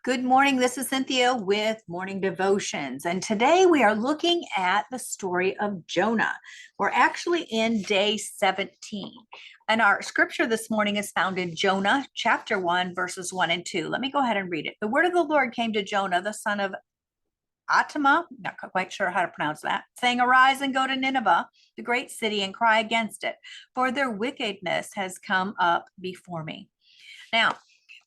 Good morning. This is Cynthia with Morning Devotions. And today we are looking at the story of Jonah. We're actually in day 17. And our scripture this morning is found in Jonah chapter 1, verses 1 and 2. Let me go ahead and read it. The word of the Lord came to Jonah, the son of Atama, not quite sure how to pronounce that, saying, "Arise and go to Nineveh, the great city, and cry against it, for their wickedness has come up before me." Now,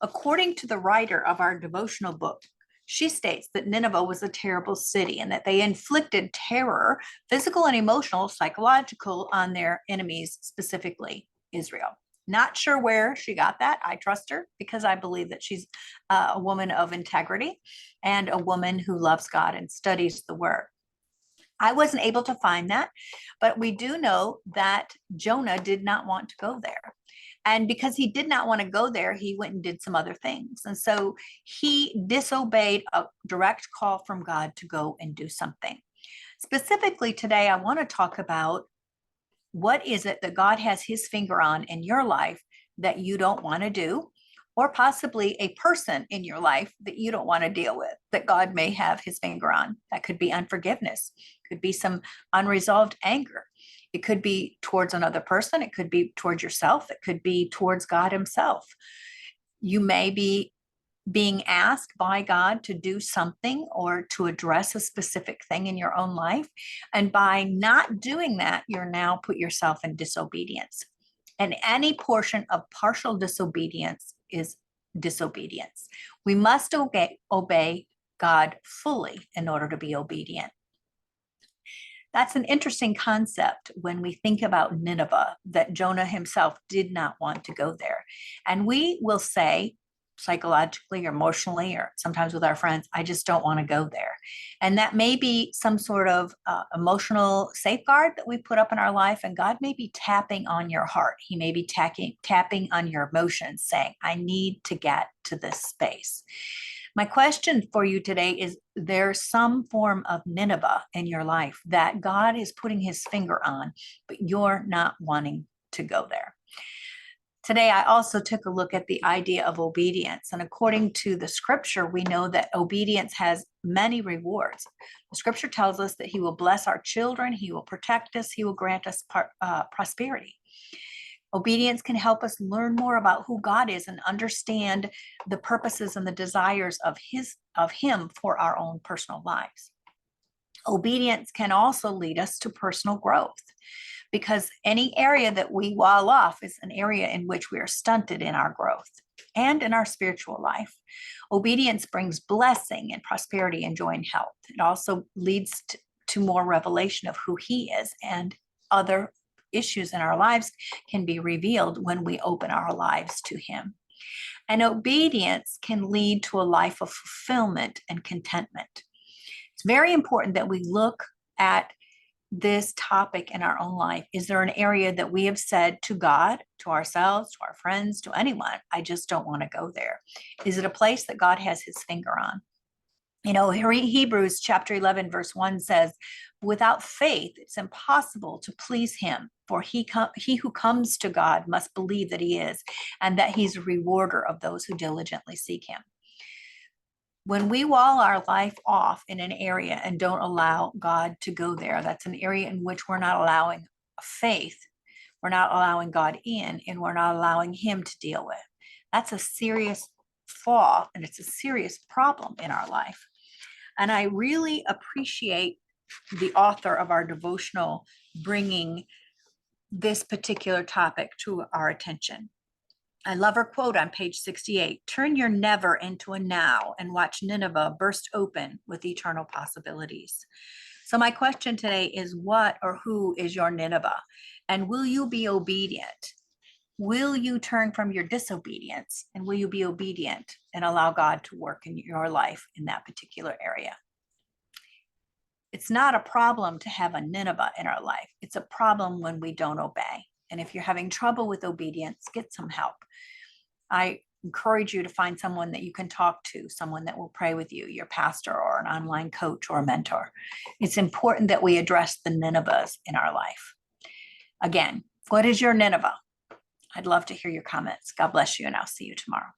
according to the writer of our devotional book, she states that Nineveh was a terrible city and that they inflicted terror, physical and emotional, psychological, on their enemies, specifically Israel. Not sure where she got that. I trust her because I believe that she's a woman of integrity and a woman who loves God and studies the word. I wasn't able to find that, but we do know that Jonah did not want to go there. And because he did not want to go there, he went and did some other things. And so he disobeyed a direct call from God to go and do something. Specifically today, I want to talk about what is it that God has his finger on in your life that you don't want to do, or possibly a person in your life that you don't want to deal with, that God may have his finger on. That could be unforgiveness, could be some unresolved anger. It could be towards another person. It could be towards yourself. It could be towards God himself. You may be being asked by God to do something or to address a specific thing in your own life. And by not doing that, you're now put yourself in disobedience. And any portion of partial disobedience is disobedience. We must obey God fully in order to be obedient. That's an interesting concept when we think about Nineveh, that Jonah himself did not want to go there. And we will say, psychologically or emotionally, or sometimes with our friends, I just don't want to go there. And that may be some sort of emotional safeguard that we put up in our life. And God may be tapping on your heart. He may be tapping on your emotions, saying, I need to get to this space. My question for you today is, there's some form of Nineveh in your life that God is putting his finger on, but you're not wanting to go there. Today, I also took a look at the idea of obedience. And according to the scripture, we know that obedience has many rewards. The scripture tells us that he will bless our children, he will protect us, he will grant us prosperity. Obedience can help us learn more about who God is and understand the purposes and the desires of him for our own personal lives. Obedience can also lead us to personal growth, because any area that we wall off is an area in which we are stunted in our growth and in our spiritual life. Obedience brings blessing and prosperity and joy and health. It also leads to more revelation of who he is, and other issues in our lives can be revealed when we open our lives to him. And obedience can lead to a life of fulfillment and contentment. It's very important that we look at this topic in our own life. Is there an area that we have said to God, to ourselves, to our friends, to anyone, I just don't want to go there? Is it a place that God has his finger on? You know, Hebrews chapter 11, verse 1 says, without faith, it's impossible to please him. For he who comes to God must believe that he is, and that he's a rewarder of those who diligently seek him. When we wall our life off in an area and don't allow God to go there, that's an area in which we're not allowing faith, we're not allowing God in, and we're not allowing him to deal with. That's a serious flaw, and it's a serious problem in our life. And I really appreciate the author of our devotional bringing this particular topic to our attention. I love her quote on page 68. Turn your never into a now and watch Nineveh burst open with eternal possibilities. So my question today is, what or who is your Nineveh? And will you be obedient? Will you turn from your disobedience, and will you be obedient and allow God to work in your life in that particular area? It's not a problem to have a Nineveh in our life. It's a problem when we don't obey. And if you're having trouble with obedience, get some help. I encourage you to find someone that you can talk to, someone that will pray with you, your pastor or an online coach or a mentor. It's important that we address the Ninevehs in our life. Again, what is your Nineveh? I'd love to hear your comments. God bless you, and I'll see you tomorrow.